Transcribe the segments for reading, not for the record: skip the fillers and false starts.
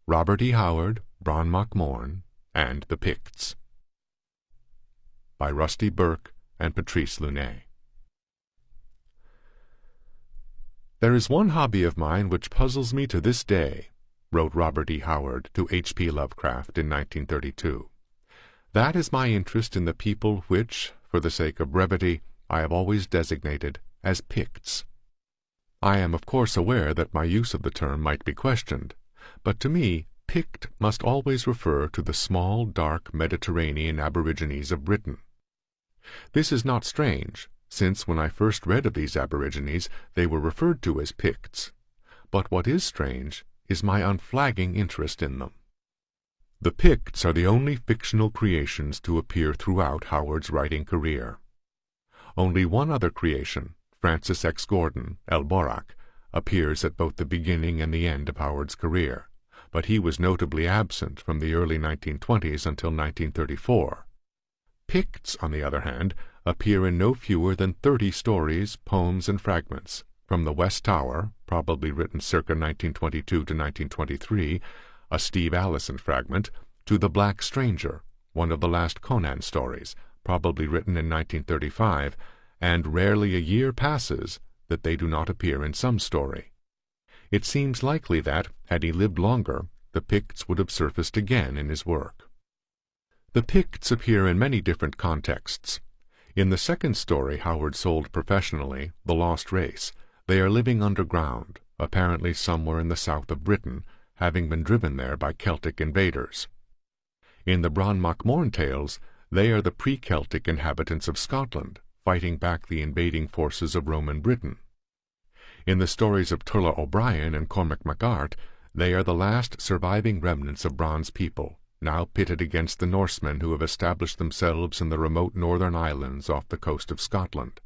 Robert E. Howard, Bran Morn, and the Picts. By Rusty Burke and Patrice Louinet. "There is one hobby of mine which puzzles me to this day," wrote Robert E. Howard to H.P. Lovecraft in 1932. "That is my interest in the people which, for the sake of brevity, I have always designated as Picts. I am of course aware that my use of the term might be questioned, but to me Pict must always refer to the small, dark Mediterranean aborigines of Britain. This is not strange, since when I first read of these aborigines they were referred to as Picts, but what is strange is my unflagging interest in them. The Picts are the only fictional creations to appear throughout Howard's writing career. Only one other creation, Francis X. Gordon, Elborak, appears at both the beginning and the end of Howard's career, but he was notably absent from the early 1920s until 1934. Picts, on the other hand, appear in no fewer than 30 stories, poems, and fragments, from The West Tower, probably written circa 1922 to 1923, a Steve Allison fragment, to The Black Stranger, one of the last Conan stories, probably written in 1935, and rarely a year passes that they do not appear in some story. It seems likely that, had he lived longer, the Picts would have surfaced again in his work. The Picts appear in many different contexts. In the second story Howard sold professionally, The Lost Race, they are living underground, apparently somewhere in the south of Britain, having been driven there by Celtic invaders. In the Bran Morn tales, they are the pre-Celtic inhabitants of Scotland, fighting back the invading forces of Roman Britain. In the stories of Turla O'Brien and Cormac MacArt, they are the last surviving remnants of Bran's people, now pitted against the Norsemen who have established themselves in the remote northern islands off the coast of Scotland.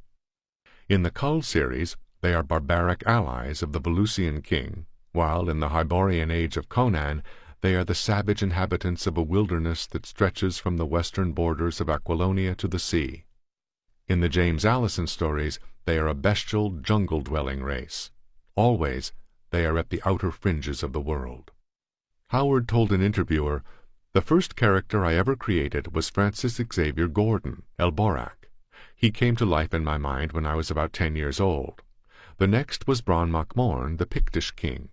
In the Cull series, they are barbaric allies of the Valusian king, while in the Hyborian age of Conan, they are the savage inhabitants of a wilderness that stretches from the western borders of Aquilonia to the sea. In the James Allison stories, they are a bestial, jungle-dwelling race. Always, they are at the outer fringes of the world. Howard told an interviewer, "The first character I ever created was Francis Xavier Gordon, Elborak. He came to life in my mind when I was about 10 years old. The next was Bran Morn, the Pictish king.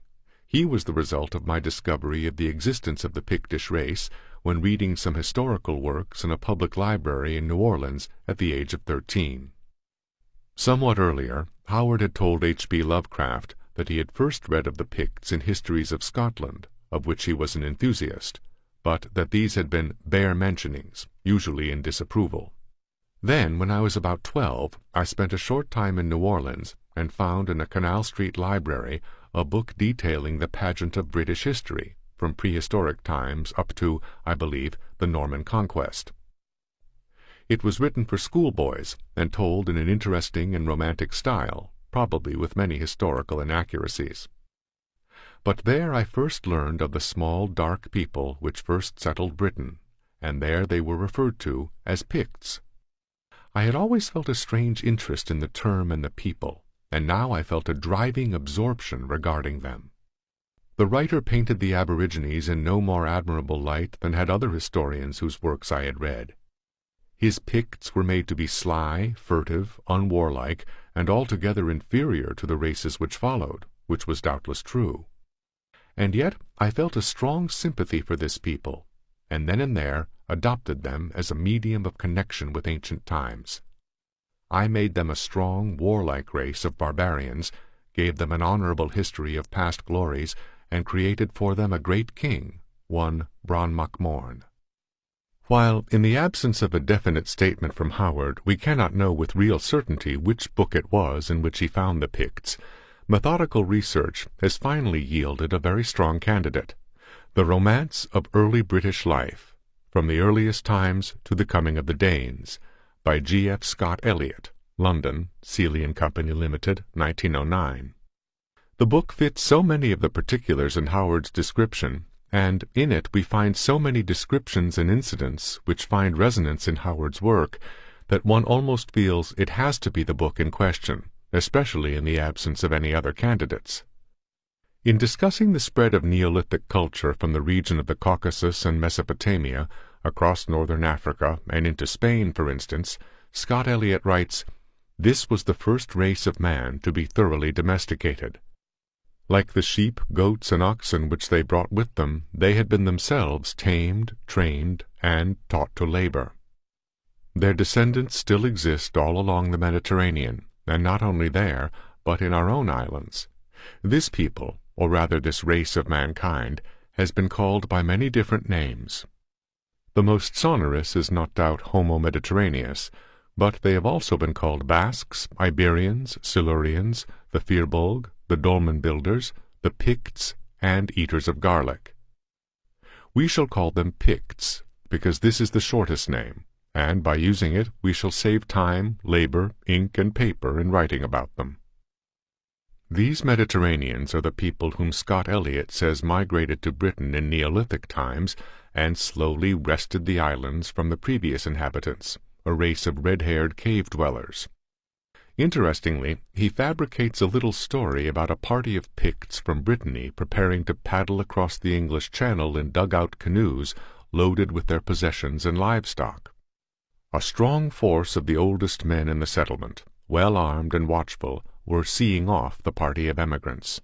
He was the result of my discovery of the existence of the Pictish race when reading some historical works in a public library in New Orleans at the age of 13. Somewhat earlier, Howard had told H.P. Lovecraft that he had first read of the Picts in histories of Scotland, of which he was an enthusiast, but that these had been bare mentionings, usually in disapproval. Then, when I was about 12, I spent a short time in New Orleans and found in a Canal Street library a book detailing the pageant of British history, from prehistoric times up to, I believe, the Norman Conquest. It was written for schoolboys and told in an interesting and romantic style, probably with many historical inaccuracies. But there I first learned of the small, dark people which first settled Britain, and there they were referred to as Picts. I had always felt a strange interest in the term and the people, and now I felt a driving absorption regarding them. The writer painted the aborigines in no more admirable light than had other historians whose works I had read. His Picts were made to be sly, furtive, unwarlike, and altogether inferior to the races which followed, which was doubtless true. And yet I felt a strong sympathy for this people, and then and there adopted them as a medium of connection with ancient times. I made them a strong, warlike race of barbarians, gave them an honorable history of past glories, and created for them a great king, one Bran Morn. While, in the absence of a definite statement from Howard, we cannot know with real certainty which book it was in which he found the Picts, methodical research has finally yielded a very strong candidate, The Romance of Early British Life, From the Earliest Times to the Coming of the Danes, by G. F. Scott Elliott, London, Seeley and Company Limited, 1909. The book fits so many of the particulars in Howard's description, and in it we find so many descriptions and incidents which find resonance in Howard's work, that one almost feels it has to be the book in question, especially in the absence of any other candidates. In discussing the spread of Neolithic culture from the region of the Caucasus and Mesopotamia, across northern Africa and into Spain, for instance, Scott Elliot writes, "This was the first race of man to be thoroughly domesticated. Like the sheep, goats, and oxen which they brought with them, they had been themselves tamed, trained, and taught to labor. Their descendants still exist all along the Mediterranean, and not only there, but in our own islands. This people, or rather this race of mankind, has been called by many different names. The most sonorous is not doubt Homo Mediterraneus, but they have also been called Basques, Iberians, Silurians, the Firbolg, the dolmen builders, the Picts, and eaters of garlic. We shall call them Picts, because this is the shortest name, and by using it we shall save time, labor, ink, and paper in writing about them. These Mediterraneans are the people whom Scott Elliot says migrated to Britain in Neolithic times and slowly wrested the islands from the previous inhabitants, a race of red-haired cave-dwellers. Interestingly, he fabricates a little story about a party of Picts from Brittany preparing to paddle across the English Channel in dug-out canoes loaded with their possessions and livestock. A strong force of the oldest men in the settlement, well armed and watchful, were seeing off the party of emigrants.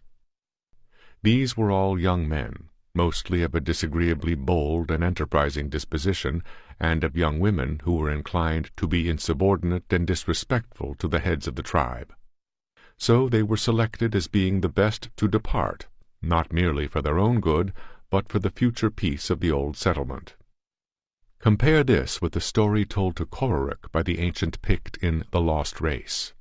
These were all young men, mostly of a disagreeably bold and enterprising disposition, and of young women who were inclined to be insubordinate and disrespectful to the heads of the tribe. So they were selected as being the best to depart, not merely for their own good, but for the future peace of the old settlement. Compare this with the story told to Cororic by the ancient Pict in The Lost Race.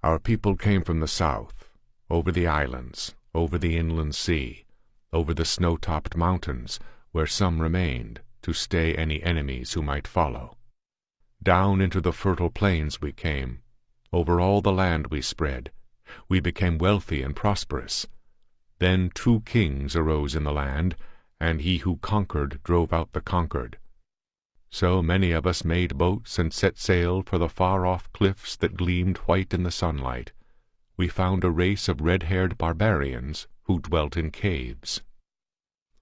Our people came from the south, over the islands, over the inland sea, over the snow-topped mountains, where some remained, to stay any enemies who might follow. Down into the fertile plains we came, over all the land we spread. We became wealthy and prosperous. Then 2 kings arose in the land, and he who conquered drove out the conquered. So many of us made boats and set sail for the far-off cliffs that gleamed white in the sunlight. We found a race of red-haired barbarians who dwelt in caves."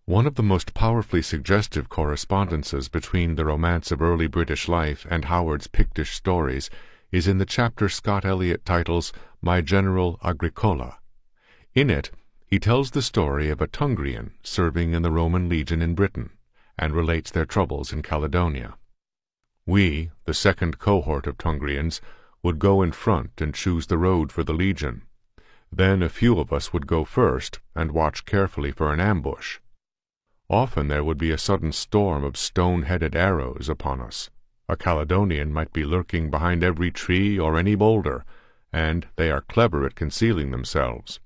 One of the most powerfully suggestive correspondences between the romance of early British life and Howard's Pictish stories is in the chapter Scott Elliot titles My General Agricola. In it, he tells the story of a Tungrian serving in the Roman legion in Britain, and relates their troubles in Caledonia. We, the second cohort of Tungrians, would go in front and choose the road for the legion. Then a few of us would go first and watch carefully for an ambush. Often there would be a sudden storm of stone-headed arrows upon us. A Caledonian might be lurking behind every tree or any boulder, and they are clever at concealing themselves.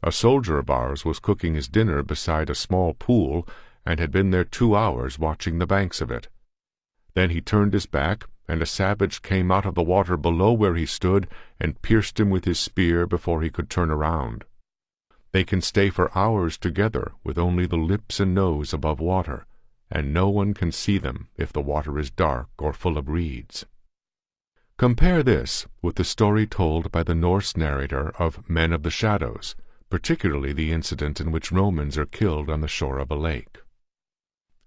A soldier of ours was cooking his dinner beside a small pool, and had been there 2 hours watching the banks of it. Then he turned his back, and a savage came out of the water below where he stood and pierced him with his spear before he could turn around. They can stay for hours together with only the lips and nose above water, and no one can see them if the water is dark or full of reeds. Compare this with the story told by the Norse narrator of Men of the Shadows, particularly the incident in which Romans are killed on the shore of a lake.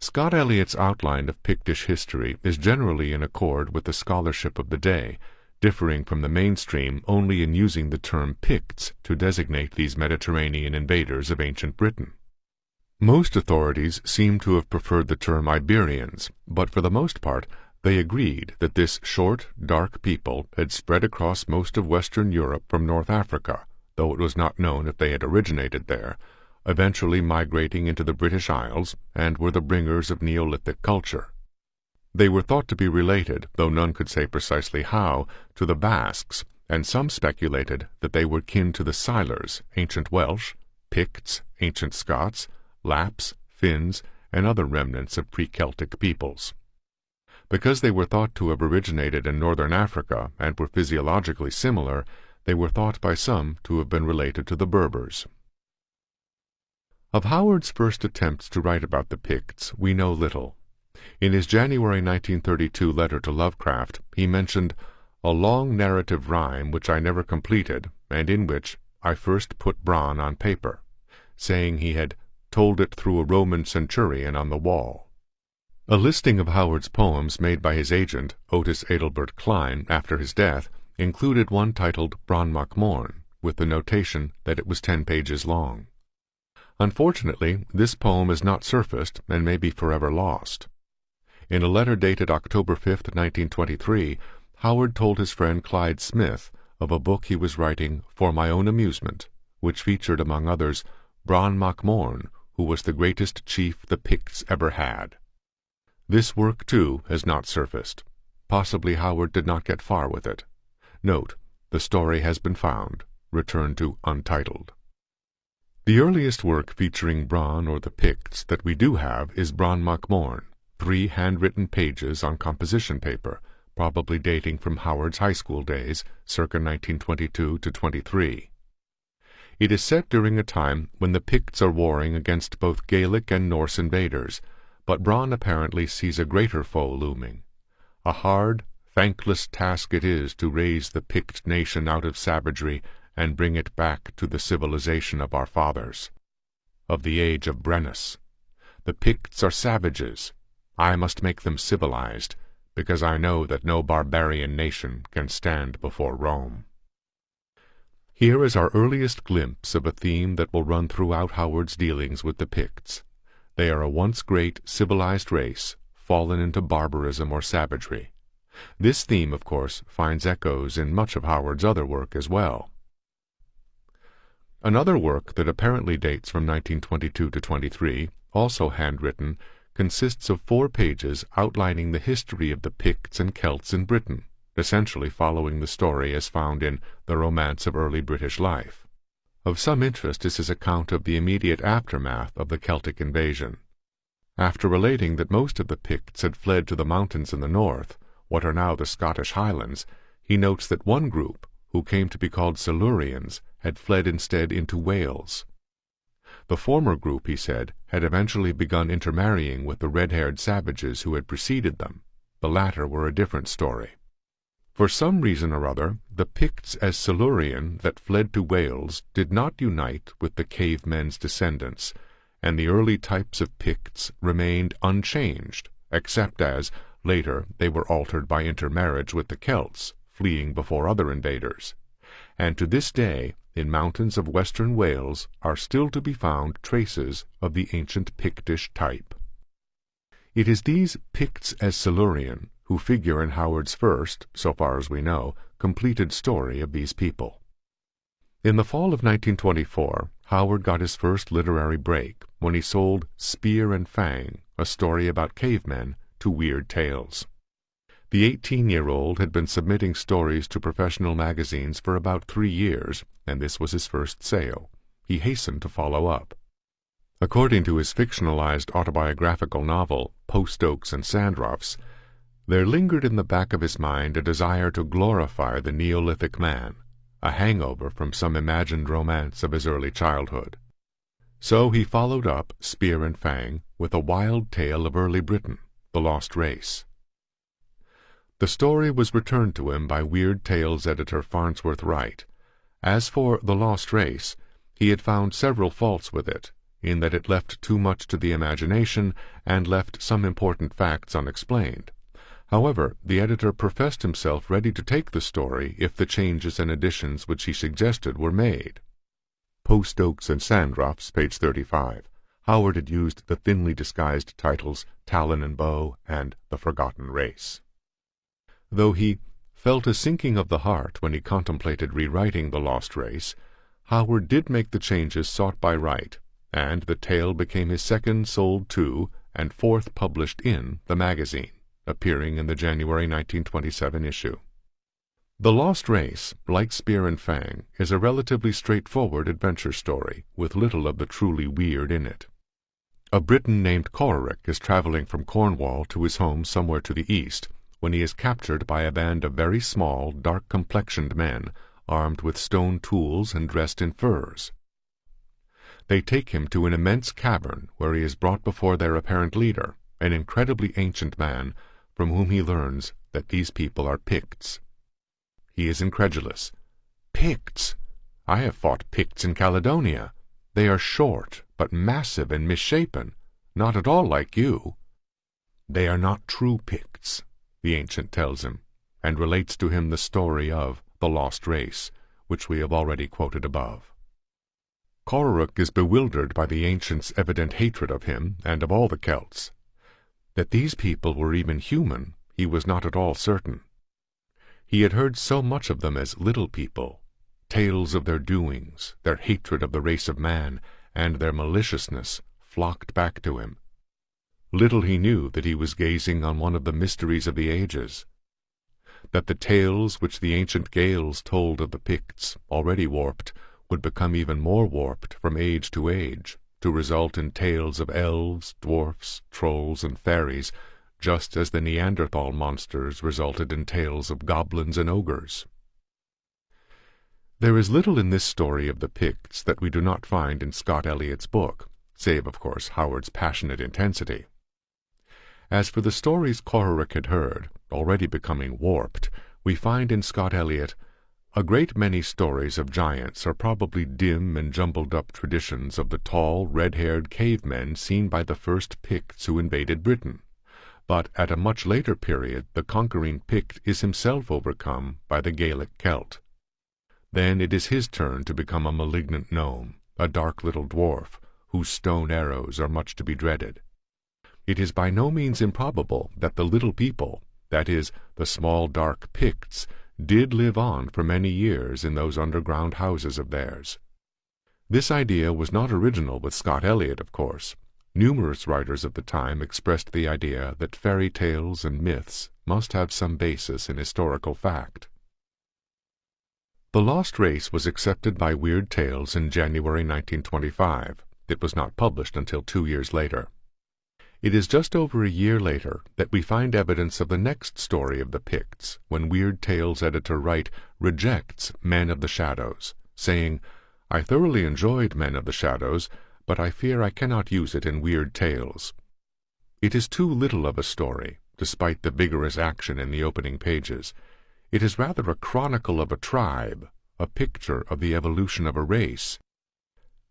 Scott Elliot's outline of Pictish history is generally in accord with the scholarship of the day, differing from the mainstream only in using the term Picts to designate these Mediterranean invaders of ancient Britain. Most authorities seem to have preferred the term Iberians, but for the most part they agreed that this short, dark people had spread across most of Western Europe from North Africa, though it was not known if they had originated there, eventually migrating into the British Isles, and were the bringers of Neolithic culture. They were thought to be related, though none could say precisely how, to the Basques, and some speculated that they were kin to the Silers, ancient Welsh, Picts, ancient Scots, Lapps, Finns, and other remnants of pre-Celtic peoples. Because they were thought to have originated in northern Africa and were physiologically similar, they were thought by some to have been related to the Berbers. Of Howard's first attempts to write about the Picts we know little. In his January 1932 letter to Lovecraft, he mentioned a long narrative rhyme which I never completed, and in which I first put Bran on paper. saying he had told it through a Roman centurion on the wall. A listing of Howard's poems made by his agent, Otis Adelbert Kline, after his death, included one titled Bran Morn, with the notation that it was 10 pages long. Unfortunately, this poem has not surfaced and may be forever lost. In a letter dated October 5, 1923, Howard told his friend Clyde Smith of a book he was writing for my own amusement, which featured, among others, Bran Morn, who was the greatest chief the Picts ever had. This work, too, has not surfaced. Possibly Howard did not get far with it. Note, the story has been found, returned to untitled. The earliest work featuring Bran or the Picts that we do have is Bran Morn, 3 handwritten pages on composition paper, probably dating from Howard's high school days, circa 1922 to 23. It is set during a time when the Picts are warring against both Gaelic and Norse invaders, but Bran apparently sees a greater foe looming. A hard, thankless task it is to raise the Pict nation out of savagery and bring it back to the civilization of our fathers, of the age of Brennus. The Picts are savages. I must make them civilized, because I know that no barbarian nation can stand before Rome. Here is our earliest glimpse of a theme that will run throughout Howard's dealings with the Picts. They are a once great civilized race, fallen into barbarism or savagery. This theme, of course, finds echoes in much of Howard's other work as well. Another work that apparently dates from 1922 to 23, also handwritten, consists of 4 pages outlining the history of the Picts and Celts in Britain, essentially following the story as found in The Romance of Early British Life. Of some interest is his account of the immediate aftermath of the Celtic invasion. After relating that most of the Picts had fled to the mountains in the north, what are now the Scottish Highlands, he notes that one group, who came to be called Silurians, had fled instead into Wales. The former group, he said, had eventually begun intermarrying with the red-haired savages who had preceded them. The latter were a different story. For some reason or other, the Picts as Silurian that fled to Wales did not unite with the cavemen's descendants, and the early types of Picts remained unchanged, except as, later, they were altered by intermarriage with the Celts, fleeing before other invaders. And to this day, in mountains of western Wales, are still to be found traces of the ancient Pictish type. It is these Picts as Silurian who figure in Howard's first, so far as we know, completed story of these people. In the fall of 1924, Howard got his first literary break when he sold Spear and Fang, a story about cavemen, to Weird Tales. The 18-year-old had been submitting stories to professional magazines for about 3 years, and this was his first sale. He hastened to follow up. According to his fictionalized autobiographical novel, Post Oaks and Sandroughs, there lingered in the back of his mind a desire to glorify the Neolithic man, a hangover from some imagined romance of his early childhood. So he followed up Spear and Fang with a wild tale of early Britain, the lost race. The story was returned to him by Weird Tales editor Farnsworth Wright. As for The Lost Race, he had found several faults with it, in that it left too much to the imagination and left some important facts unexplained. However, the editor professed himself ready to take the story if the changes and additions which he suggested were made. Post Oaks and Sandroughs, page 35. Howard had used the thinly disguised titles Talon and Bow and The Forgotten Race. Though he felt a sinking of the heart when he contemplated rewriting The Lost Race, Howard did make the changes sought by Wright, and the tale became his second sold to and fourth published in the magazine, appearing in the January 1927 issue. The Lost Race, like Spear and Fang, is a relatively straightforward adventure story, with little of the truly weird in it. A Briton named Corrick is traveling from Cornwall to his home somewhere to the east, when he is captured by a band of very small, dark-complexioned men, armed with stone tools and dressed in furs. They take him to an immense cavern where he is brought before their apparent leader, an incredibly ancient man, from whom he learns that these people are Picts. He is incredulous. Picts? I have fought Picts in Caledonia. They are short, but massive and misshapen, not at all like you. They are not true Picts, the ancient tells him, and relates to him the story of the lost race, which we have already quoted above. Cororook is bewildered by the ancient's evident hatred of him and of all the Celts. That these people were even human, he was not at all certain. He had heard so much of them as little people, tales of their doings, their hatred of the race of man, and their maliciousness flocked back to him. Little he knew that he was gazing on one of the mysteries of the ages, that the tales which the ancient Gaels told of the Picts, already warped, would become even more warped from age, to result in tales of elves, dwarfs, trolls, and fairies, just as the Neanderthal monsters resulted in tales of goblins and ogres. There is little in this story of the Picts that we do not find in Scott Eliot's book, save, of course, Howard's passionate intensity. As for the stories Cororook had heard, already becoming warped, we find in Scott Eliot a great many stories of giants are probably dim and jumbled-up traditions of the tall, red-haired cavemen seen by the first Picts who invaded Britain. But at a much later period the conquering Pict is himself overcome by the Gaelic Celt. Then it is his turn to become a malignant gnome, a dark little dwarf, whose stone arrows are much to be dreaded. It is by no means improbable that the little people, that is, the small dark Picts, did live on for many years in those underground houses of theirs. This idea was not original with Scott Eliot, of course. Numerous writers of the time expressed the idea that fairy tales and myths must have some basis in historical fact. The Lost Race was accepted by Weird Tales in January 1925. It was not published until 2 years later. It is just over a year later that we find evidence of the next story of the Picts, when Weird Tales editor Wright rejects Men of the Shadows, saying, "I thoroughly enjoyed Men of the Shadows, but I fear I cannot use it in Weird Tales. It is too little of a story, despite the vigorous action in the opening pages. It is rather a chronicle of a tribe, a picture of the evolution of a race,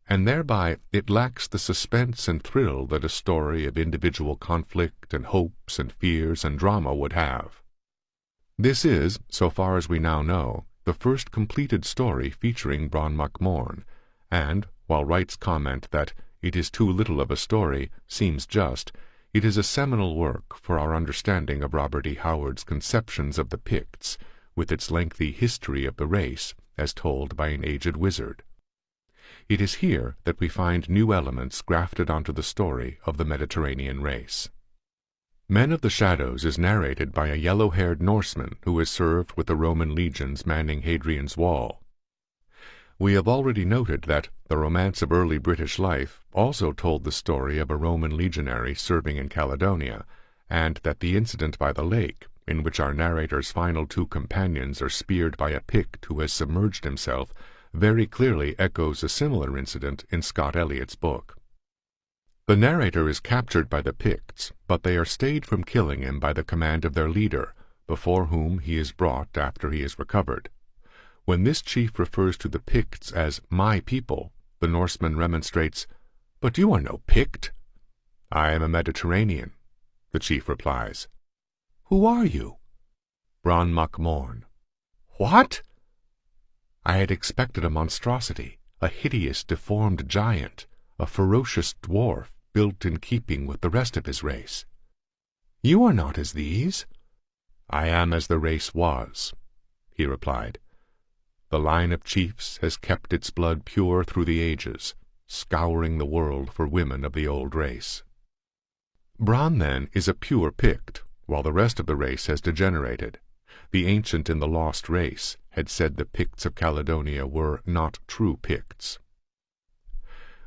and thereby it lacks the suspense and thrill that a story of individual conflict and hopes and fears and drama would have." This is, so far as we now know, the first completed story featuring Bran Morn, and, while Wright's comment that it is too little of a story seems just, it is a seminal work for our understanding of Robert E. Howard's conceptions of the Picts, with its lengthy history of the race, as told by an aged wizard. It is here that we find new elements grafted onto the story of the Mediterranean race. Men of the Shadows is narrated by a yellow-haired Norseman who has served with the Roman legions manning Hadrian's Wall. We have already noted that The Romance of Early British Life also told the story of a Roman legionary serving in Caledonia, and that the incident by the lake, in which our narrator's final 2 companions are speared by a Pict who has submerged himself, very clearly echoes a similar incident in Scott Eliot's book. The narrator is captured by the Picts, but they are stayed from killing him by the command of their leader, before whom he is brought after he is recovered. When this chief refers to the Picts as "my people," the Norseman remonstrates, "But you are no Pict." "I am a Mediterranean," the chief replies. "Who are you?" "Bran Morn." "What?" I had expected a monstrosity, a hideous, deformed giant, a ferocious dwarf built in keeping with the rest of his race. "You are not as these." "I am as the race was," he replied. "The line of chiefs has kept its blood pure through the ages, scouring the world for women of the old race." Bran, then, is a pure Pict, while the rest of the race has degenerated. The ancient in the Lost Race had said the Picts of Caledonia were not true Picts.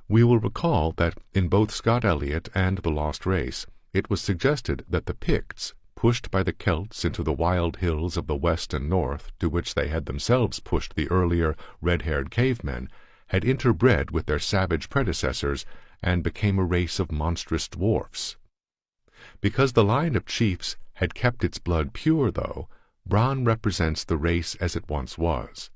We will recall that in both Scott Eliot and The Lost Race it was suggested that the Picts, pushed by the Celts into the wild hills of the west and north, to which they had themselves pushed the earlier red-haired cavemen, had interbred with their savage predecessors and became a race of monstrous dwarfs. Because the line of chiefs had kept its blood pure, though, Bran represents the race as it once was.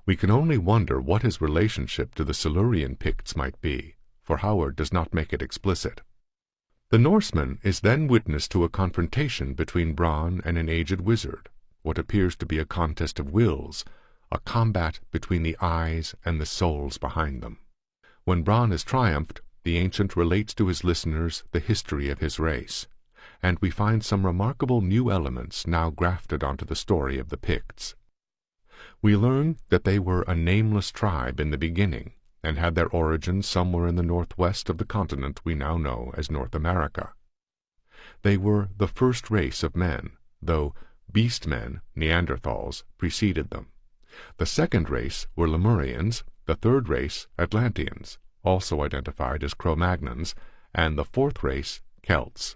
We can only wonder what his relationship to the Silurian Picts might be, for Howard does not make it explicit. The Norseman is then witness to a confrontation between Bran and an aged wizard, what appears to be a contest of wills, a combat between the eyes and the souls behind them. When Bran has triumphed, the ancient relates to his listeners the history of his race, and we find some remarkable new elements now grafted onto the story of the Picts. We learn that they were a nameless tribe in the beginning, and had their origin somewhere in the northwest of the continent we now know as North America. They were the first race of men, though beast men, Neanderthals, preceded them. The second race were Lemurians, the third race Atlanteans, also identified as Cro-Magnons, and the fourth race Celts.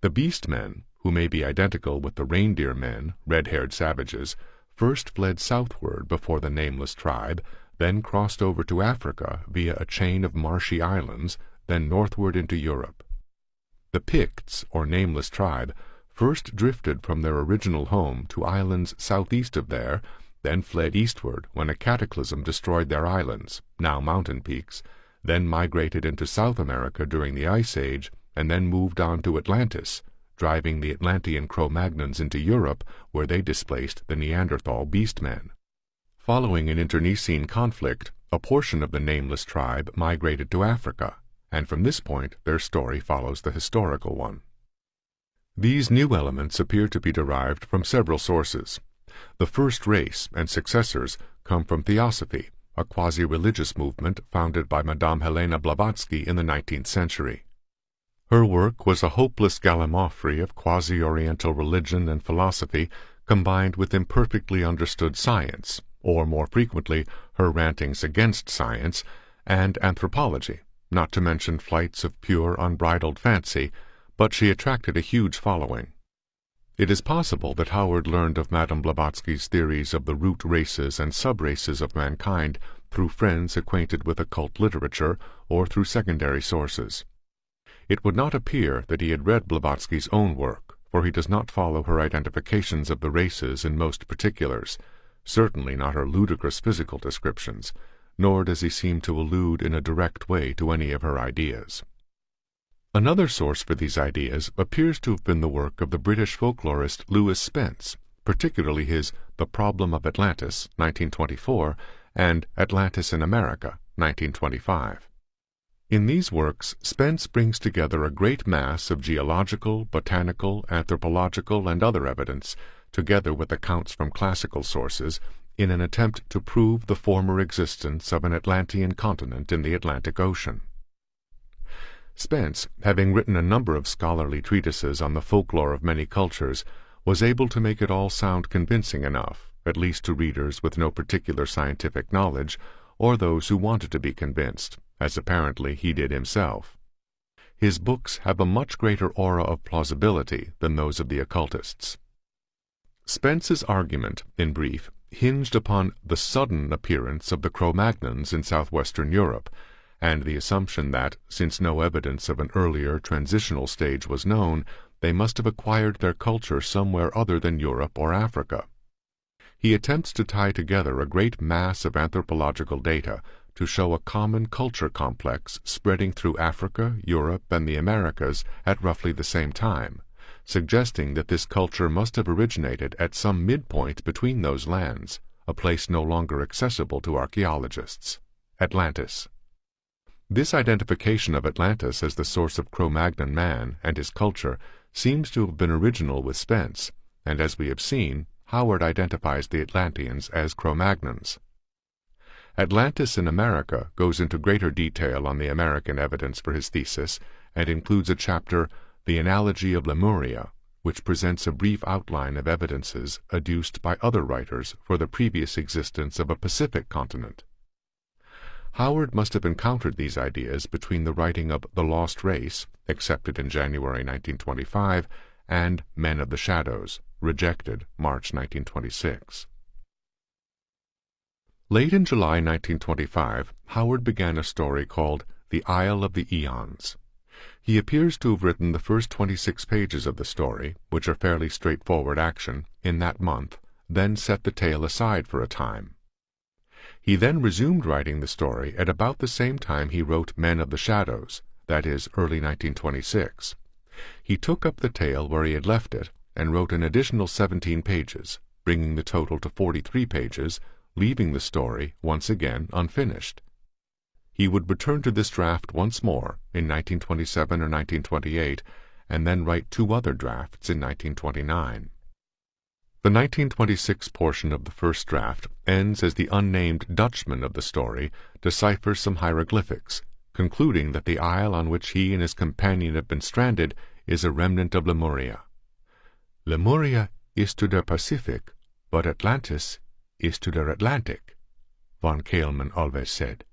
The beast men, who may be identical with the reindeer men, red-haired savages, first fled southward before the nameless tribe, then crossed over to Africa via a chain of marshy islands, then northward into Europe. The Picts, or nameless tribe, first drifted from their original home to islands southeast of there, then fled eastward when a cataclysm destroyed their islands, now mountain peaks, then migrated into South America during the Ice Age, and then moved on to Atlantis, driving the Atlantean Cro-Magnons into Europe, where they displaced the Neanderthal beast men. Following an internecine conflict, a portion of the nameless tribe migrated to Africa, and from this point their story follows the historical one. These new elements appear to be derived from several sources. The first race and successors come from Theosophy, a quasi-religious movement founded by Madame Helena Blavatsky in the 19th century. Her work was a hopeless gallimaufry of quasi-oriental religion and philosophy combined with imperfectly understood science, or more frequently her rantings against science, and anthropology, not to mention flights of pure unbridled fancy, but she attracted a huge following. It is possible that Howard learned of Madame Blavatsky's theories of the root races and sub-races of mankind through friends acquainted with occult literature or through secondary sources. It would not appear that he had read Blavatsky's own work, for he does not follow her identifications of the races in most particulars, certainly not her ludicrous physical descriptions, nor does he seem to allude in a direct way to any of her ideas. Another source for these ideas appears to have been the work of the British folklorist Lewis Spence, particularly his The Problem of Atlantis, 1924, and Atlantis in America, 1925. In these works, Spence brings together a great mass of geological, botanical, anthropological, and other evidence, together with accounts from classical sources, in an attempt to prove the former existence of an Atlantean continent in the Atlantic Ocean. Spence, having written a number of scholarly treatises on the folklore of many cultures, was able to make it all sound convincing enough, at least to readers with no particular scientific knowledge, or those who wanted to be convinced, as apparently he did himself. His books have a much greater aura of plausibility than those of the occultists. Spence's argument, in brief, hinged upon the sudden appearance of the Cro-Magnons in southwestern Europe, and the assumption that, since no evidence of an earlier transitional stage was known, they must have acquired their culture somewhere other than Europe or Africa. He attempts to tie together a great mass of anthropological data to show a common culture complex spreading through Africa, Europe, and the Americas at roughly the same time, suggesting that this culture must have originated at some midpoint between those lands, a place no longer accessible to archaeologists, Atlantis. This identification of Atlantis as the source of Cro-Magnon man and his culture seems to have been original with Spence, and as we have seen, Howard identifies the Atlanteans as Cro-Magnons. Atlantis in America goes into greater detail on the American evidence for his thesis and includes a chapter, The Analogy of Lemuria, which presents a brief outline of evidences adduced by other writers for the previous existence of a Pacific continent. Howard must have encountered these ideas between the writing of The Lost Race, accepted in January 1925, and Men of the Shadows, rejected March 1926. Late in July 1925, Howard began a story called The Isle of the Eons. He appears to have written the first 26 pages of the story, which are fairly straightforward action, in that month, then set the tale aside for a time. He then resumed writing the story at about the same time he wrote Men of the Shadows, that is, early 1926. He took up the tale where he had left it and wrote an additional 17 pages, bringing the total to 43 pages, leaving the story, once again, unfinished. He would return to this draft once more in 1927 or 1928, and then write 2 other drafts in 1929. The 1926 portion of the first draft ends as the unnamed Dutchman of the story deciphers some hieroglyphics, concluding that the isle on which he and his companion have been stranded is a remnant of Lemuria. Lemuria is to der Pacific, but Atlantis is to der Atlantic, von Kaelman always said.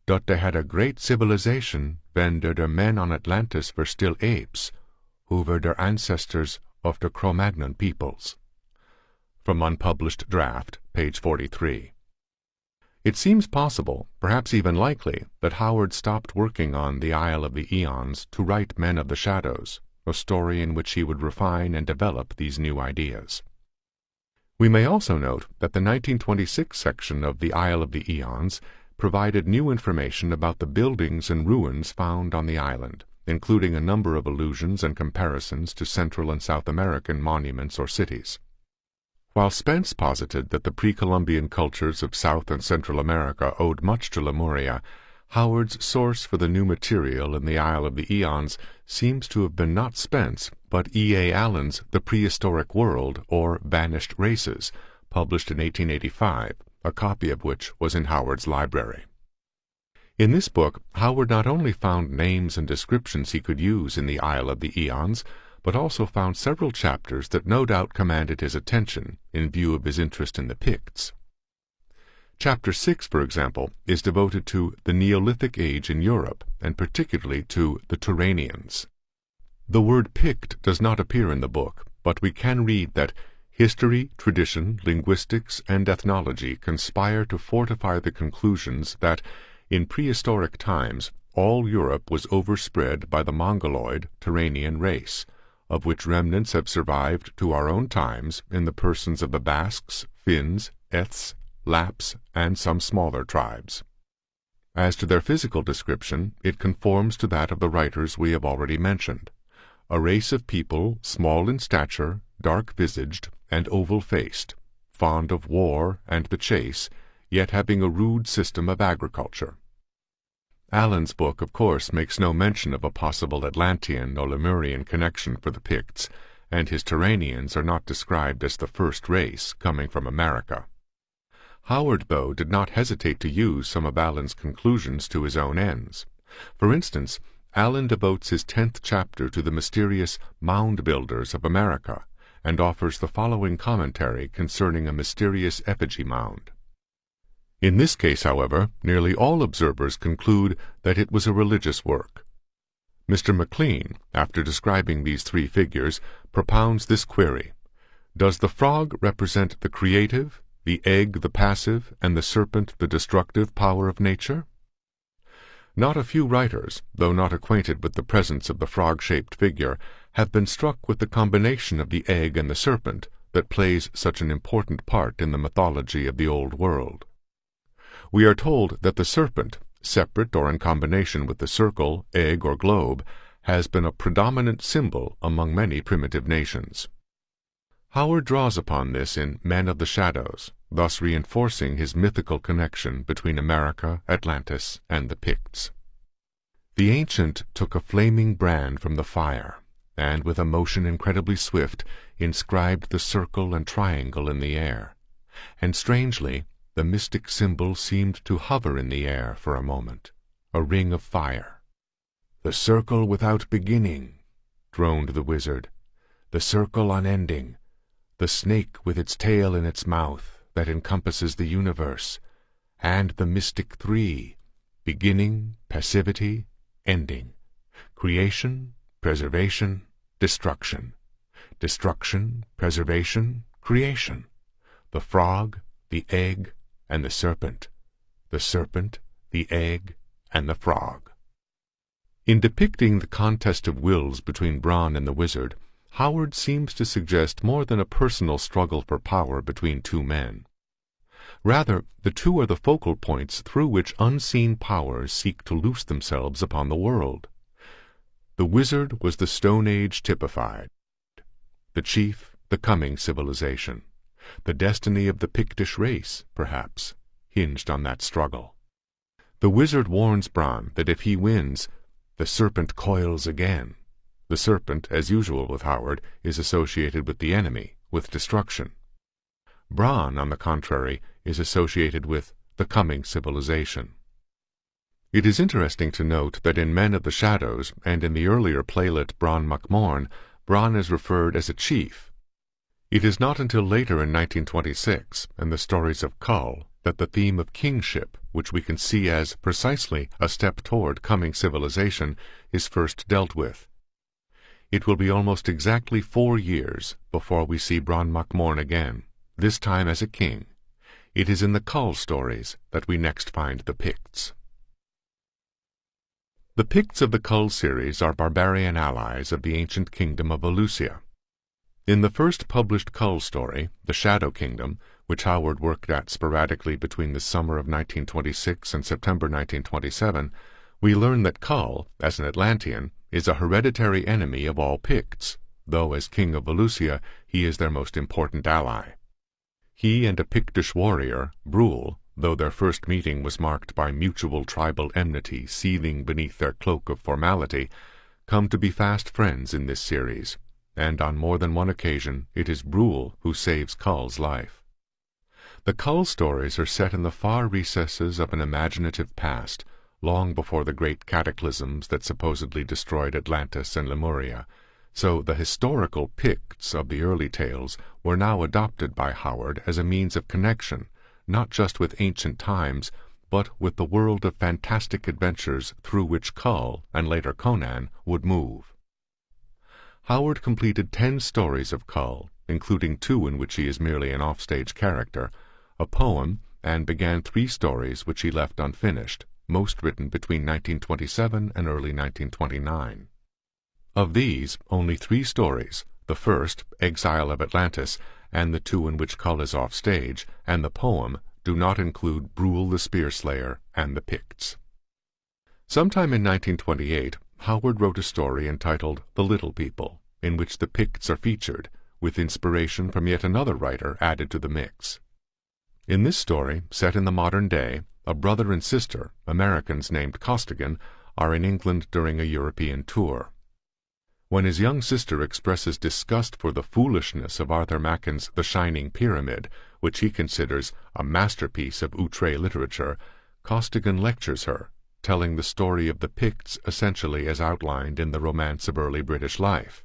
Dot they had a great civilization when der men on Atlantis were still apes, who were der ancestors of the Cro-Magnon peoples. From Unpublished Draft, page 43. It seems possible, perhaps even likely, that Howard stopped working on The Isle of the Eons to write Men of the Shadows, a story in which he would refine and develop these new ideas. We may also note that the 1926 section of The Isle of the Eons provided new information about the buildings and ruins found on the island, including a number of allusions and comparisons to Central and South American monuments or cities. While Spence posited that the pre-Columbian cultures of South and Central America owed much to Lemuria, Howard's source for the new material in The Isle of the Eons seems to have been not Spence, but E. A. Allen's The Prehistoric World, or Vanished Races, published in 1885, a copy of which was in Howard's library. In this book, Howard not only found names and descriptions he could use in The Isle of the Eons, but also found several chapters that no doubt commanded his attention in view of his interest in the Picts. Chapter 6, for example, is devoted to the Neolithic Age in Europe, and particularly to the Turanians. The word Pict does not appear in the book, but we can read that history, tradition, linguistics, and ethnology conspire to fortify the conclusions that, in prehistoric times, all Europe was overspread by the Mongoloid Turanian race, of which remnants have survived to our own times in the persons of the Basques, Finns, Eths, Lapps, and some smaller tribes. As to their physical description, it conforms to that of the writers we have already mentioned, a race of people small in stature, dark-visaged, and oval-faced, fond of war and the chase, yet having a rude system of agriculture. Allen's book, of course, makes no mention of a possible Atlantean or Lemurian connection for the Picts, and his Turanians are not described as the first race coming from America. Howard, though, did not hesitate to use some of Allen's conclusions to his own ends. For instance, Allen devotes his 10th chapter to the mysterious mound builders of America, and offers the following commentary concerning a mysterious effigy mound. In this case, however, nearly all observers conclude that it was a religious work. Mr. McLean, after describing these 3 figures, propounds this query: does the frog represent the creative, the egg the passive, and the serpent the destructive power of nature? Not a few writers, though not acquainted with the presence of the frog-shaped figure, have been struck with the combination of the egg and the serpent that plays such an important part in the mythology of the Old World. We are told that the serpent, separate or in combination with the circle, egg, or globe, has been a predominant symbol among many primitive nations. Howard draws upon this in Men of the Shadows, thus reinforcing his mythical connection between America, Atlantis, and the Picts. The ancient took a flaming brand from the fire, and with a motion incredibly swift, inscribed the circle and triangle in the air. And strangely, the mystic symbol seemed to hover in the air for a moment, a ring of fire. "The circle without beginning," droned the wizard, "the circle unending, the snake with its tail in its mouth that encompasses the universe, and the mystic 3, beginning, passivity, ending, creation, preservation, destruction, destruction, preservation, creation, the frog, the egg, and the serpent, the egg, and the frog." In depicting the contest of wills between Bran and the wizard, Howard seems to suggest more than a personal struggle for power between 2 men. Rather, the two are the focal points through which unseen powers seek to loose themselves upon the world. The wizard was the Stone Age typified. The chief, the coming civilization. The destiny of the Pictish race, perhaps, hinged on that struggle. The wizard warns Bran that if he wins, the serpent coils again. The serpent, as usual with Howard, is associated with the enemy, with destruction. Bran, on the contrary, is associated with the coming civilization. It is interesting to note that in Men of the Shadows and in the earlier playlet Bran mac Morn, Bran is referred as a chief. It is not until later in 1926, and the stories of Cull, that the theme of kingship, which we can see as precisely a step toward coming civilization, is first dealt with. It will be almost exactly 4 years before we see Bran mac Morn again, this time as a king. It is in the Cull stories that we next find the Picts. The Picts of the Cull series are barbarian allies of the ancient kingdom of Volusia. In the first published Cull story, The Shadow Kingdom, which Howard worked at sporadically between the summer of 1926 and September 1927, we learn that Cull, as an Atlantean, is a hereditary enemy of all Picts, though as king of Volusia he is their most important ally. He and a Pictish warrior, Brule, though their first meeting was marked by mutual tribal enmity seething beneath their cloak of formality, come to be fast friends in this series, and on more than one occasion it is Brule who saves Cull's life. The Cull stories are set in the far recesses of an imaginative past, long before the great cataclysms that supposedly destroyed Atlantis and Lemuria, so the historical Picts of the early tales were now adopted by Howard as a means of connection, not just with ancient times, but with the world of fantastic adventures through which Cull, and later Conan, would move. Howard completed 10 stories of Cull, including 2 in which he is merely an offstage character, a poem, and began 3 stories which he left unfinished, most written between 1927 and early 1929. Of these, only 3 stories, the first, Exile of Atlantis, and the 2 in which Cull is offstage, and the poem, do not include Brule the Spear-Slayer and the Picts. Sometime in 1928, Howard wrote a story entitled The Little People, in which the Picts are featured, with inspiration from yet another writer added to the mix. In this story, set in the modern day, a brother and sister, Americans named Costigan, are in England during a European tour. When his young sister expresses disgust for the foolishness of Arthur Machen's The Shining Pyramid, which he considers a masterpiece of outre literature, Costigan lectures her, telling the story of the Picts essentially as outlined in the Romance of Early British Life.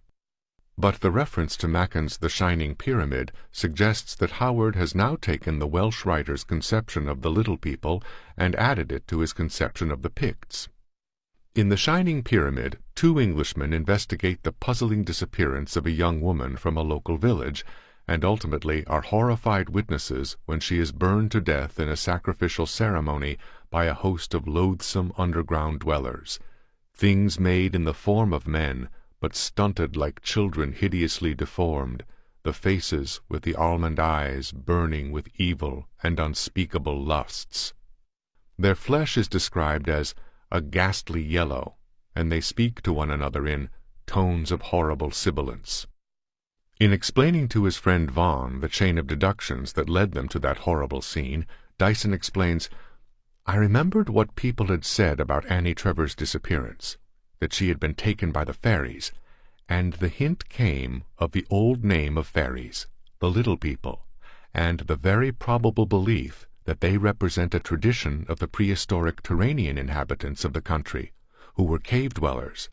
But the reference to Machen's The Shining Pyramid suggests that Howard has now taken the Welsh writer's conception of the Little People and added it to his conception of the Picts. In The Shining Pyramid, 2 Englishmen investigate the puzzling disappearance of a young woman from a local village, and ultimately are horrified witnesses when she is burned to death in a sacrificial ceremony by a host of loathsome underground dwellers, things made in the form of men, but stunted like children hideously deformed, the faces with the almond eyes burning with evil and unspeakable lusts. Their flesh is described as a ghastly yellow, and they speak to one another in tones of horrible sibilance. In explaining to his friend Vaughan the chain of deductions that led them to that horrible scene, Dyson explains, "I remembered what people had said about Annie Trevor's disappearance, that she had been taken by the fairies, and the hint came of the old name of fairies, the Little People, and the very probable belief that they represent a tradition of the prehistoric Turanian inhabitants of the country, who were cave-dwellers.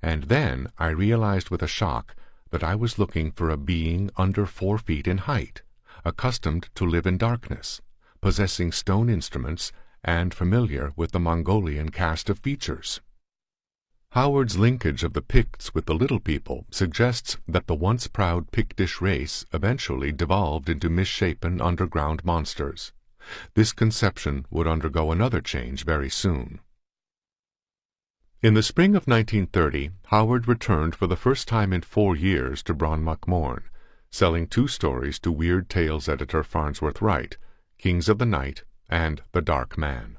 And then I realized with a shock that I was looking for a being under 4 feet in height, accustomed to live in darkness, possessing stone instruments, and familiar with the Mongolian cast of features." Howard's linkage of the Picts with the Little People suggests that the once proud Pictish race eventually devolved into misshapen underground monsters. This conception would undergo another change very soon. In the spring of 1930, Howard returned for the first time in 4 years to Bran mac Morn, selling 2 stories to Weird Tales editor Farnsworth Wright, Kings of the Night, and the Dark Man.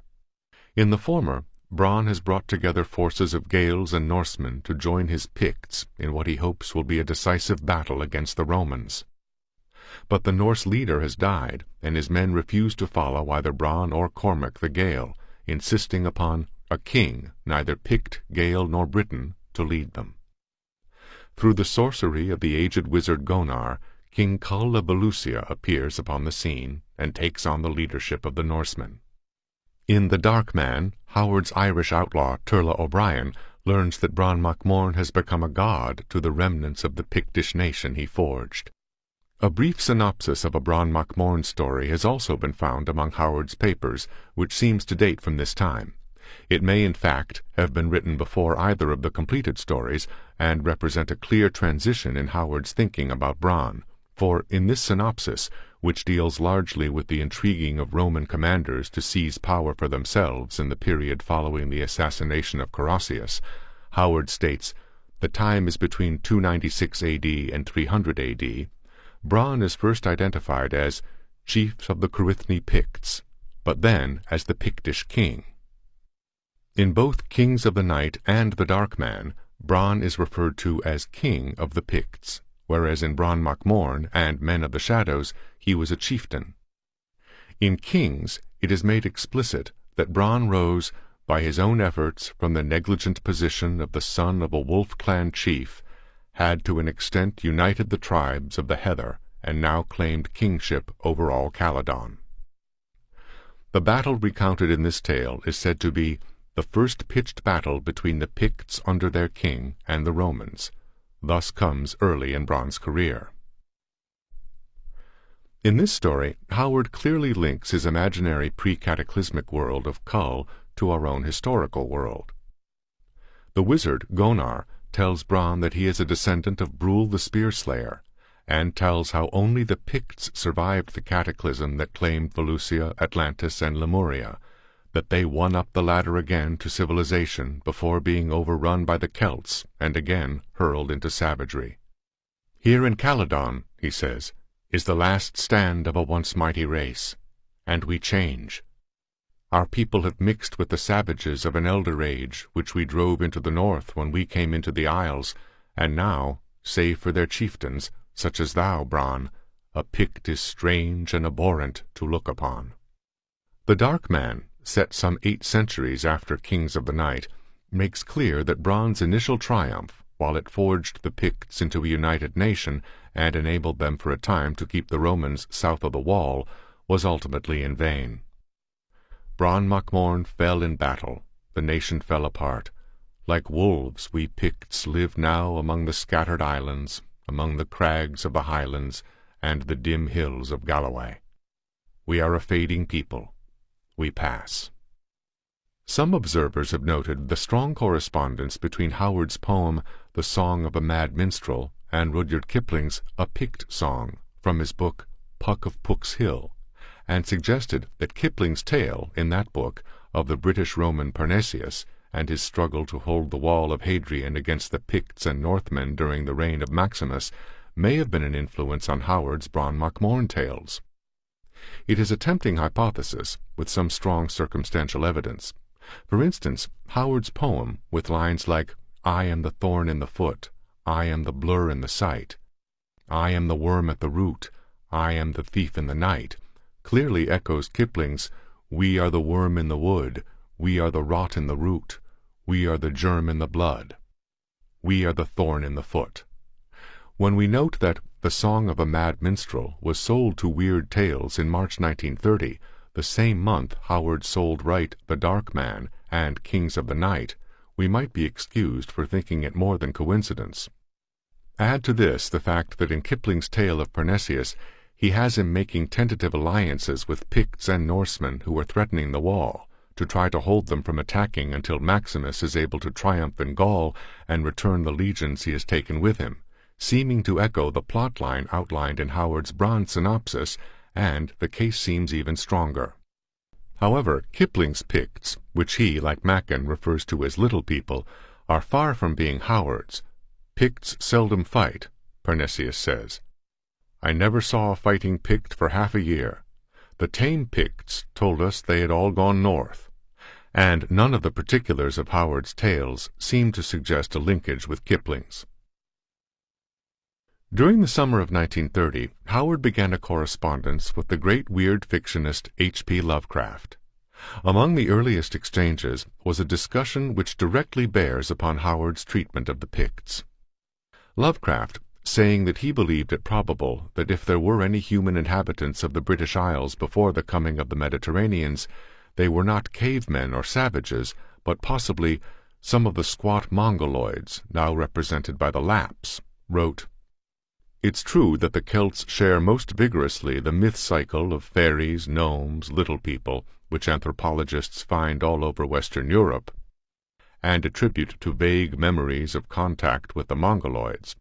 In the former, Bran has brought together forces of Gaels and Norsemen to join his Picts in what he hopes will be a decisive battle against the Romans. But the Norse leader has died, and his men refuse to follow either Bran or Cormac the Gael, insisting upon a king, neither Pict, Gael, nor Briton, to lead them. Through the sorcery of the aged wizard Gonar, King Cull of Valusia appears upon the scene and takes on the leadership of the Norsemen. In The Dark Man, Howard's Irish outlaw Turla O'Brien learns that Bran mac Morn has become a god to the remnants of the Pictish nation he forged. A brief synopsis of a Bran mac Morn story has also been found among Howard's papers, which seems to date from this time. It may, in fact, have been written before either of the completed stories, and represent a clear transition in Howard's thinking about Bran, for in this synopsis, which deals largely with the intriguing of Roman commanders to seize power for themselves in the period following the assassination of Carausius, Howard states, "The time is between 296 A.D. and 300 A.D. Bran is first identified as chief of the Cruithne Picts, but then as the Pictish king." In both Kings of the Night and The Dark Man, Bran is referred to as king of the Picts, whereas in Bran mac Morn and Men of the Shadows he was a chieftain. In Kings it is made explicit that Bran rose by his own efforts from the negligent position of the son of a wolf clan chief, had to an extent united the tribes of the Heather, and now claimed kingship over all Caledon. The battle recounted in this tale is said to be the first pitched battle between the Picts under their king and the Romans. Thus comes early in Bran's career. In this story, Howard clearly links his imaginary pre-cataclysmic world of Cull to our own historical world. The wizard, Gonar, tells Bran that he is a descendant of Brule the Spear-Slayer, and tells how only the Picts survived the cataclysm that claimed Valusia, Atlantis, and Lemuria, that they won up the ladder again to civilization before being overrun by the Celts and again hurled into savagery. "Here in Caledon," he says, "is the last stand of a once mighty race, and we change. Our people have mixed with the savages of an elder age, which we drove into the north when we came into the Isles, and now, save for their chieftains, such as thou, Bran, a Pict is strange and abhorrent to look upon." The Dark Man, set some 8 centuries after Kings of the Night, makes clear that Bran's initial triumph, while it forged the Picts into a united nation and enabled them for a time to keep the Romans south of the Wall, was ultimately in vain. Bran mac Morn fell in battle, the nation fell apart. Like wolves we Picts live now among the scattered islands, among the crags of the Highlands, and the dim hills of Galloway. We are a fading people. We pass. Some observers have noted the strong correspondence between Howard's poem The Song of a Mad Minstrel and Rudyard Kipling's A Pict Song from his book Puck of Pook's Hill, and suggested that Kipling's tale in that book of the British-Roman Parnesius and his struggle to hold the wall of Hadrian against the Picts and Northmen during the reign of Maximus may have been an influence on Howard's Bran mac Morn tales. It is a tempting hypothesis, with some strong circumstantial evidence. For instance, Howard's poem, with lines like, "I am the thorn in the foot, I am the blur in the sight, I am the worm at the root, I am the thief in the night," clearly echoes Kipling's, "We are the worm in the wood, we are the rot in the root, we are the germ in the blood, we are the thorn in the foot." When we note that The Song of a Mad Minstrel was sold to Weird Tales in March 1930, the same month Howard sold right The Dark Man and Kings of the Night, we might be excused for thinking it more than coincidence. Add to this the fact that in Kipling's tale of Parnesius he has him making tentative alliances with Picts and Norsemen who are threatening the wall, to try to hold them from attacking until Maximus is able to triumph in Gaul and return the legions he has taken with him, seeming to echo the plotline outlined in Howard's Bran synopsis, and the case seems even stronger. However, Kipling's Picts, which he, like Machen, refers to as little people, are far from being Howard's. Picts seldom fight, Parnesius says. "I never saw a fighting Pict for half a year. The tame Picts told us they had all gone north, and none of the particulars of Howard's tales seemed to suggest a linkage with Kipling's. During the summer of 1930, Howard began a correspondence with the great weird fictionist H.P. Lovecraft. Among the earliest exchanges was a discussion which directly bears upon Howard's treatment of the Picts. Lovecraft, saying that he believed it probable that if there were any human inhabitants of the British Isles before the coming of the Mediterraneans, they were not cavemen or savages, but possibly some of the squat Mongoloids, now represented by the Lapps, wrote, "It's true that the Celts share most vigorously the myth cycle of fairies, gnomes, little people, which anthropologists find all over Western Europe, and attribute to vague memories of contact with the Mongoloids.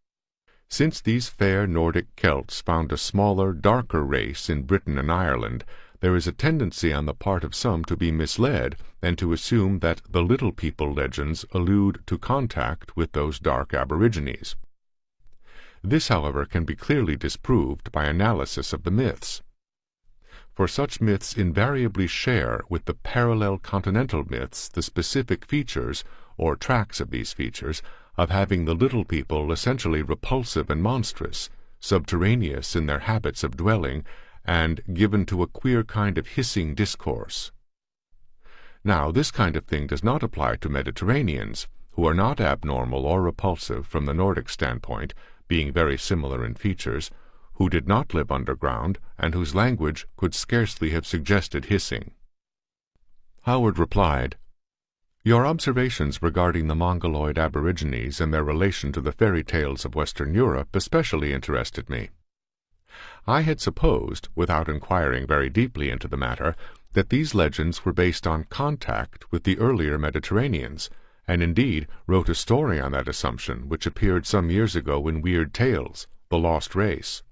Since these fair Nordic Celts found a smaller, darker race in Britain and Ireland, there is a tendency on the part of some to be misled and to assume that the little people legends allude to contact with those dark aborigines. This, however, can be clearly disproved by analysis of the myths. For such myths invariably share with the parallel continental myths the specific features, or tracks of these features, of having the little people essentially repulsive and monstrous, subterraneous in their habits of dwelling, and given to a queer kind of hissing discourse. Now, this kind of thing does not apply to Mediterraneans, who are not abnormal or repulsive from the Nordic standpoint, being very similar in features, who did not live underground, and whose language could scarcely have suggested hissing." Howard replied, "Your observations regarding the Mongoloid aborigines and their relation to the fairy tales of Western Europe especially interested me. I had supposed, without inquiring very deeply into the matter, that these legends were based on contact with the earlier Mediterraneans, and indeed wrote a story on that assumption which appeared some years ago in Weird Tales, The Lost Race.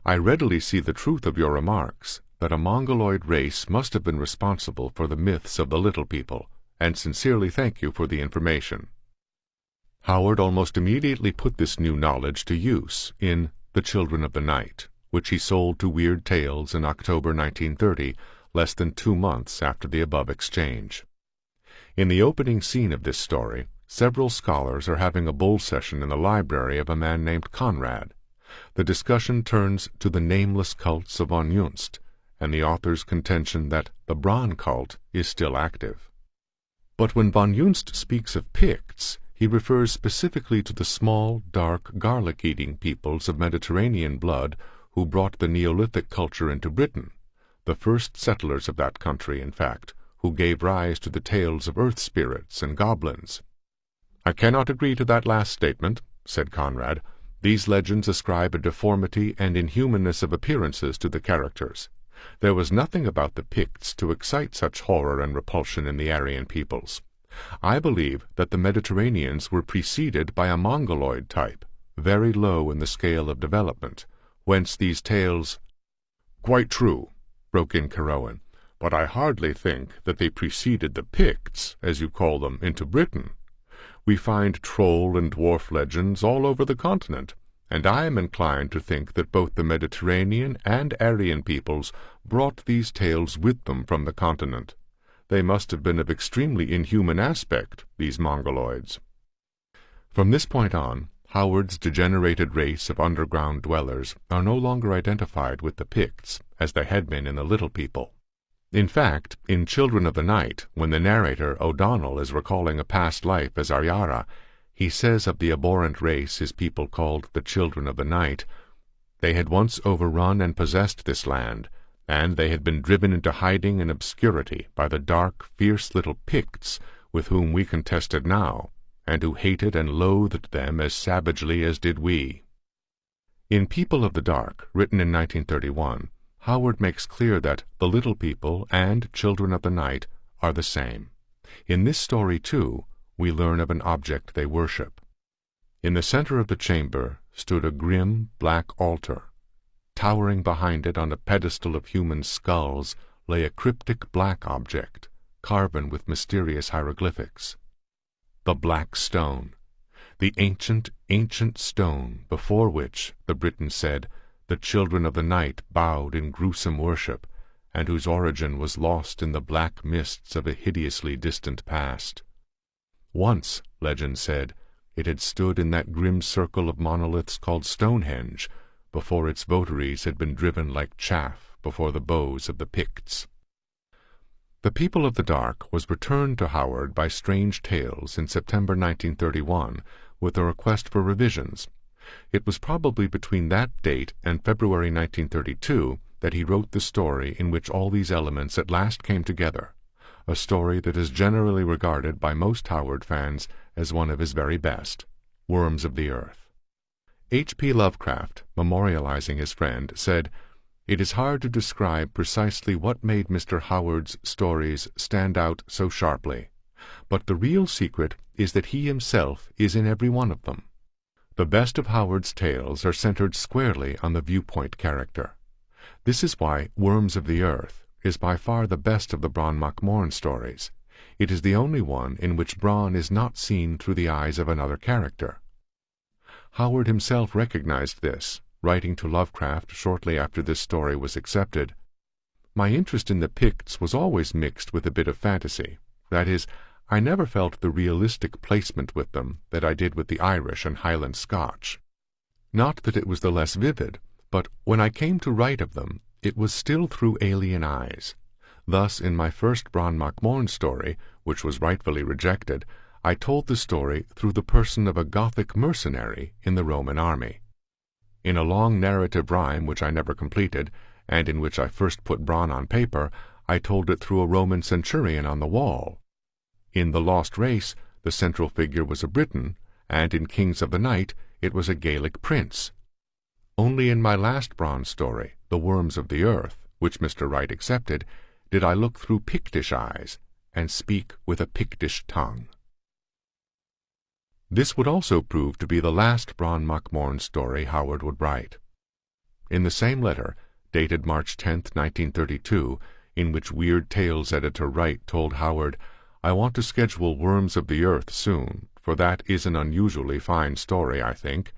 I readily see the truth of your remarks, that a Mongoloid race must have been responsible for the myths of the little people, and sincerely thank you for the information." Howard almost immediately put this new knowledge to use in The Children of the Night, which he sold to Weird Tales in October 1930, less than 2 months after the above exchange. In the opening scene of this story, several scholars are having a bull session in the library of a man named Conrad. The discussion turns to the nameless cults of Von Junst, and the author's contention that the Bran cult is still active. But when Von Junst speaks of Picts, he refers specifically to the small, dark, garlic-eating peoples of Mediterranean blood who brought the Neolithic culture into Britain, the first settlers of that country, in fact, who gave rise to the tales of earth spirits and goblins. "I cannot agree to that last statement," said Conrad. "These legends ascribe a deformity and inhumanness of appearances to the characters. There was nothing about the Picts to excite such horror and repulsion in the Aryan peoples. I believe that the Mediterraneans were preceded by a Mongoloid type, very low in the scale of development, whence these tales—" "Quite true," broke in Carowan, "but I hardly think that they preceded the Picts, as you call them, into Britain. We find troll and dwarf legends all over the continent, and I am inclined to think that both the Mediterranean and Aryan peoples brought these tales with them from the continent. They must have been of extremely inhuman aspect, these Mongoloids." From this point on, Howard's degenerated race of underground dwellers are no longer identified with the Picts, as they had been in the Little People. In fact, in Children of the Night, when the narrator, O'Donnell, is recalling a past life as Aryara, he says of the abhorrent race his people called the Children of the Night, "They had once overrun and possessed this land, and they had been driven into hiding and obscurity by the dark, fierce little Picts with whom we contested now, and who hated and loathed them as savagely as did we." In People of the Dark, written in 1931, Howard makes clear that the Little People and Children of the Night are the same. In this story, too, we learn of an object they worship. In the center of the chamber stood a grim black altar. Towering behind it on a pedestal of human skulls lay a cryptic black object, carven with mysterious hieroglyphics. The Black Stone, the ancient, ancient stone before which, the Britons said, the Children of the Night bowed in gruesome worship, and whose origin was lost in the black mists of a hideously distant past. Once, legend said, it had stood in that grim circle of monoliths called Stonehenge, before its votaries had been driven like chaff before the bows of the Picts. The People of the Dark was returned to Howard by Strange Tales in September 1931 with a request for revisions. It was probably between that date and February 1932 that he wrote the story in which all these elements at last came together, a story that is generally regarded by most Howard fans as one of his very best, Worms of the Earth. H.P. Lovecraft, memorializing his friend, said, "It is hard to describe precisely what made Mr. Howard's stories stand out so sharply, but the real secret is that he himself is in every one of them. The best of Howard's tales are centered squarely on the viewpoint character. This is why Worms of the Earth is by far the best of the Bran Morn stories. It is the only one in which Bran is not seen through the eyes of another character." Howard himself recognized this, writing to Lovecraft shortly after this story was accepted. "My interest in the Picts was always mixed with a bit of fantasy. That is, I never felt the realistic placement with them that I did with the Irish and Highland Scotch. Not that it was the less vivid, but when I came to write of them, it was still through alien eyes. Thus, in my first Bran Morn story, which was rightfully rejected, I told the story through the person of a Gothic mercenary in the Roman army. In a long narrative rhyme which I never completed, and in which I first put Bran on paper, I told it through a Roman centurion on the wall. In The Lost Race, the central figure was a Briton, and in Kings of the Night, it was a Gaelic prince. Only in my last Bran story, The Worms of the Earth, which Mr. Wright accepted, did I look through Pictish eyes and speak with a Pictish tongue. This would also prove to be the last Bran Morn story Howard would write. In the same letter, dated March 10, 1932, in which Weird Tales editor Wright told Howard, "I want to schedule Worms of the Earth soon, for that is an unusually fine story, I think,"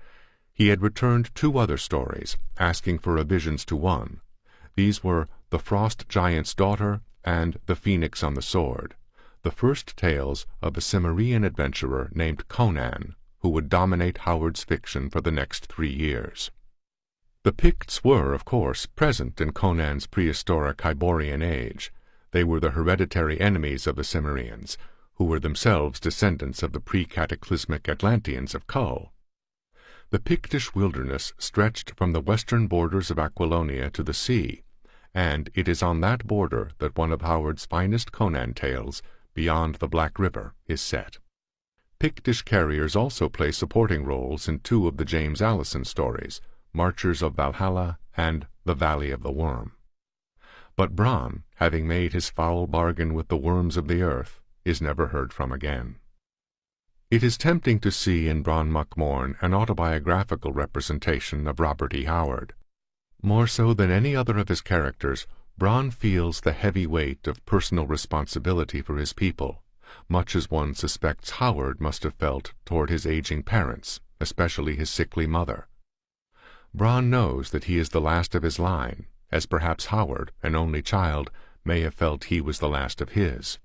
he had returned 2 other stories, asking for revisions to one. These were The Frost Giant's Daughter and The Phoenix on the Sword, the first tales of a Cimmerian adventurer named Conan, who would dominate Howard's fiction for the next 3 years. The Picts were, of course, present in Conan's prehistoric Hyborian age. They were the hereditary enemies of the Cimmerians, who were themselves descendants of the pre-cataclysmic Atlanteans of Kull. The Pictish wilderness stretched from the western borders of Aquilonia to the sea, and it is on that border that one of Howard's finest Conan tales, Beyond the Black River, is set. Pictish carriers also play supporting roles in 2 of the James Allison stories, Marchers of Valhalla and The Valley of the Worm. But Bran, having made his foul bargain with the Worms of the Earth, is never heard from again. It is tempting to see in Bran Morn an autobiographical representation of Robert E. Howard. More so than any other of his characters, Bran feels the heavy weight of personal responsibility for his people, much as one suspects Howard must have felt toward his aging parents, especially his sickly mother. Bran knows that he is the last of his line, as perhaps Howard, an only child, may have felt he was the last of his.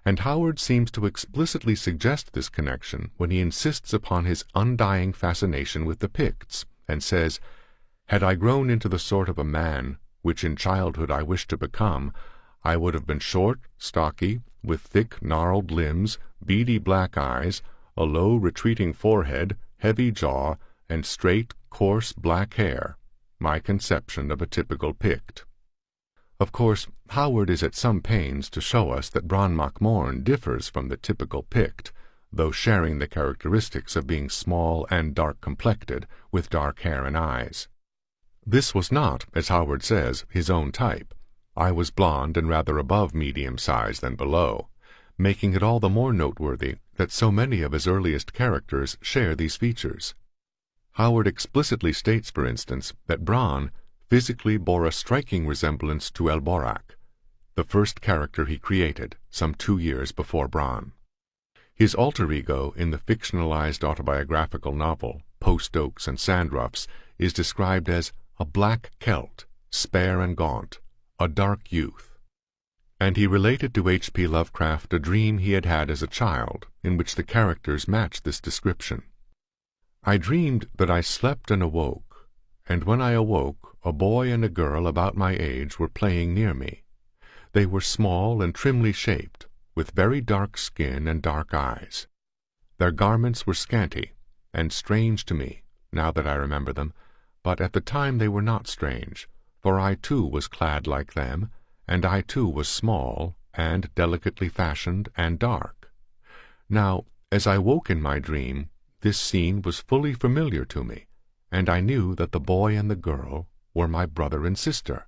And Howard seems to explicitly suggest this connection when he insists upon his undying fascination with the Picts, and says, "Had I grown into the sort of a man which in childhood I wished to become, I would have been short, stocky, with thick, gnarled limbs, beady black eyes, a low, retreating forehead, heavy jaw, and straight, coarse, black hair, my conception of a typical Pict." Of course, Howard is at some pains to show us that Bran Morn differs from the typical Pict, though sharing the characteristics of being small and dark-complected, with dark hair and eyes. This was not, as Howard says, his own type. I was blond and rather above medium size than below, making it all the more noteworthy that so many of his earliest characters share these features. Howard explicitly states, for instance, that Bran physically bore a striking resemblance to Elborak, the first character he created some 2 years before Bran. His alter ego in the fictionalized autobiographical novel Post Oaks and Sandruffs is described as a black Celt, spare and gaunt, a dark youth. And he related to H.P. Lovecraft a dream he had had as a child, in which the characters matched this description. "I dreamed that I slept and awoke, and when I awoke, a boy and a girl about my age were playing near me. They were small and trimly shaped, with very dark skin and dark eyes. Their garments were scanty, and strange to me, now that I remember them, but at the time they were not strange, for I too was clad like them, and I too was small, and delicately fashioned, and dark. Now, as I woke in my dream, this scene was fully familiar to me, and I knew that the boy and the girl were my brother and sister.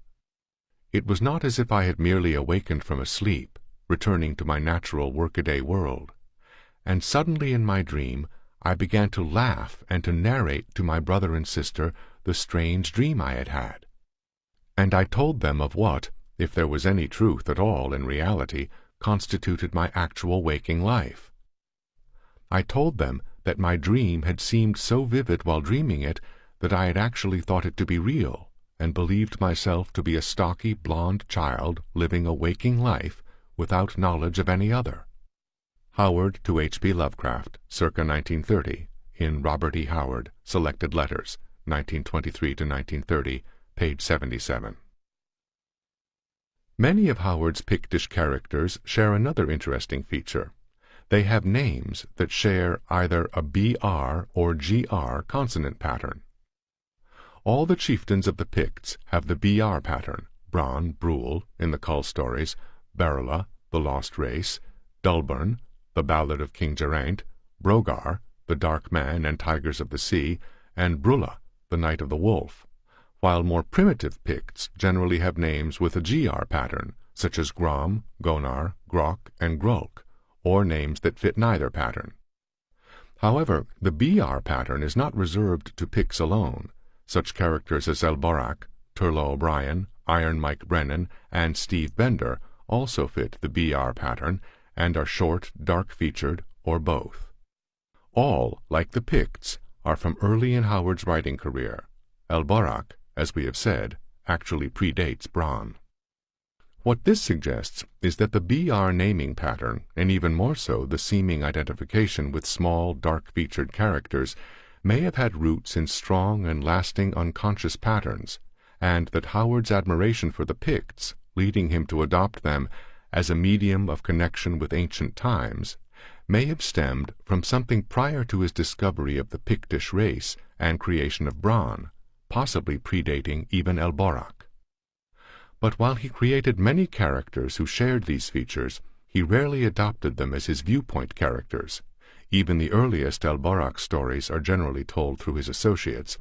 It was not as if I had merely awakened from a sleep, returning to my natural workaday world. And suddenly in my dream I began to laugh and to narrate to my brother and sister the strange dream I had had. And I told them of what, if there was any truth at all in reality, constituted my actual waking life. I told them that my dream had seemed so vivid while dreaming it that I had actually thought it to be real, and believed myself to be a stocky, blond child living a waking life without knowledge of any other." Howard to H.P. Lovecraft, circa 1930, in Robert E. Howard, Selected Letters, 1923 to 1930, page 77. Many of Howard's Pictish characters share another interesting feature. They have names that share either a BR or GR consonant pattern. All the chieftains of the Picts have the BR pattern: Bran, Brule, in the Cull stories; Barilla, the Lost Race; Dulburn, the Ballad of King Geraint; Brogar, the Dark Man and Tigers of the Sea; and Brulla, the Night of the Wolf, while more primitive Picts generally have names with a GR pattern, such as Grom, Gonar, Grok, and Grolk, or names that fit neither pattern. However, the BR pattern is not reserved to Picts alone. Such characters as Elborak, Turlo O'Brien, Iron Mike Brennan, and Steve Bender also fit the BR pattern and are short, dark-featured, or both. All, like the Picts, are from early in Howard's writing career. Elborak, as we have said, actually predates Bran. What this suggests is that the BR naming pattern, and even more so the seeming identification with small, dark-featured characters, may have had roots in strong and lasting unconscious patterns, and that Howard's admiration for the Picts, leading him to adopt them as a medium of connection with ancient times, may have stemmed from something prior to his discovery of the Pictish race and creation of Bran, possibly predating even Elborak. But while he created many characters who shared these features, he rarely adopted them as his viewpoint characters. Even the earliest Elborak stories are generally told through his associates,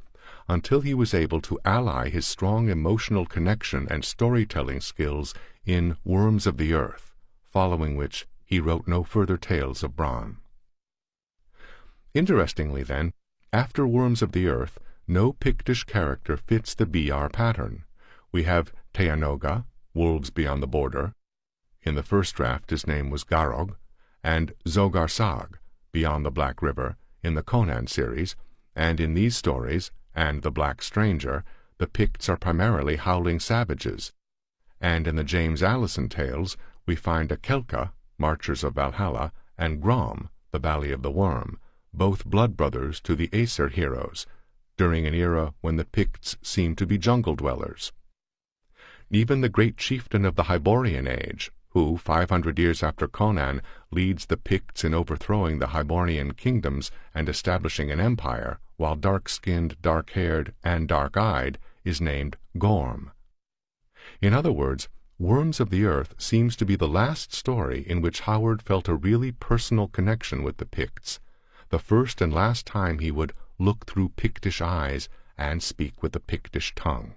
until he was able to ally his strong emotional connection and storytelling skills in Worms of the Earth, following which he wrote no further tales of Bran. Interestingly, then, after Worms of the Earth, no Pictish character fits the BR pattern. We have Teanoga, Wolves Beyond the Border. In the first draft his name was Garog, and Zogarsag, Beyond the Black River, in the Conan series, and in these stories, and The Black Stranger, the Picts are primarily howling savages, and in the James Allison tales we find a Kelka, Marchers of Valhalla, and Grom, the Valley of the Worm, both blood brothers to the Aesir heroes, during an era when the Picts seemed to be jungle dwellers. Even the great chieftain of the Hyborian age, who, 500 years after Conan, leads the Picts in overthrowing the Hyborian kingdoms and establishing an empire, while dark-skinned, dark-haired, and dark-eyed, is named Gorm. In other words, Worms of the Earth seems to be the last story in which Howard felt a really personal connection with the Picts, the first and last time he would look through Pictish eyes and speak with the Pictish tongue.